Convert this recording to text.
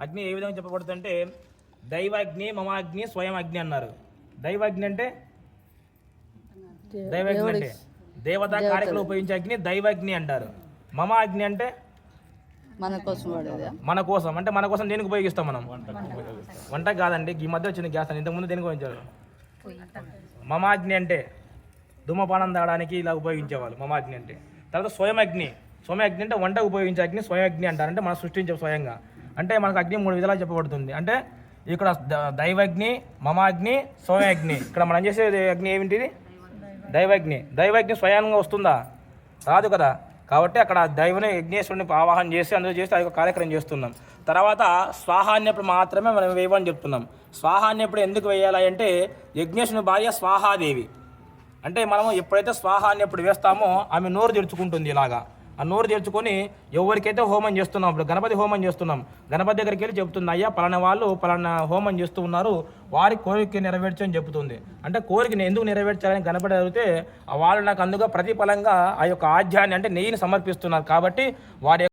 అగ్ని ఏ విధంగా చెప్పబడుతుందంటే దైవాగ్ని మమాగ్ని స్వయం అగ్ని అన్నారు. దైవాగ్ని అంటే దైవాగ్ని అంటే దేవతా కార్యక్రమం ఉపయోగించే అగ్ని దైవాగ్ని అంటారు. మమ అగ్ని అంటే మన కోసం అంటే మన కోసం దేనికి ఉపయోగిస్తాం మనం? వంట కాదండి, ఈ మధ్య వచ్చిన గ్యాస్ అని ఇంతకుముందు దేనికి ఉపయోగించారు? మమాగ్ని అంటే ధూమపానం తాగడానికి ఇలా ఉపయోగించేవాళ్ళు మమాగ్ని అంటే. తర్వాత స్వయం అగ్ని అంటే వంటకు ఉపయోగించే అగ్ని స్వయం అగ్ని అంటారు. అంటే మనం సృష్టించే స్వయంగా. అంటే మనకు అగ్ని 3 విధాలుగా చెప్పబడుతుంది. అంటే ఇక్కడ దైవాగ్ని, మమాగ్ని, స్వయం అగ్ని. ఇక్కడ మనం చేసే అగ్ని ఏమిటిది? దైవాగ్ని స్వయంగా వస్తుందా? రాదు కదా. కాబట్టి అక్కడ దైవని యజ్ఞేశ్వరుని ఆవాహన చేసి అందులో చేసి ఆ యొక్క కార్యక్రమం చేస్తున్నాం. తర్వాత స్వాహాన్యప్పుడు మాత్రమే మనం వేయమని చెప్తున్నాం. స్వాహాన్యప్పుడు ఎందుకు వేయాలి అంటే యజ్ఞేశ్వరుని భార్య స్వాహాదేవి. అంటే మనము ఎప్పుడైతే స్వాహాన్యప్పుడు వేస్తామో ఆమె నోరు తెరుచుకుంటుంది. ఇలాగా ఆ నోరు తెరుచుకొని ఎవరికైతే హోమం చేస్తున్నాం, ఇప్పుడు గణపతి హోమం చేస్తున్నాం, గణపతి దగ్గరికి వెళ్ళి చెప్తుంది, అయ్యా పలానా వాళ్ళు పలానా హోమం చేస్తూ ఉన్నారు, వారి కోరిక నెరవేర్చని చెబుతుంది. అంటే కోరికని ఎందుకు నెరవేర్చాలని గణపతి అడిగితే వాళ్ళు నాకు అందుగా ప్రతిఫలంగా ఆ యొక్క ఆజ్యాన్ని అంటే నెయ్యిని సమర్పిస్తున్నారు. కాబట్టి వారి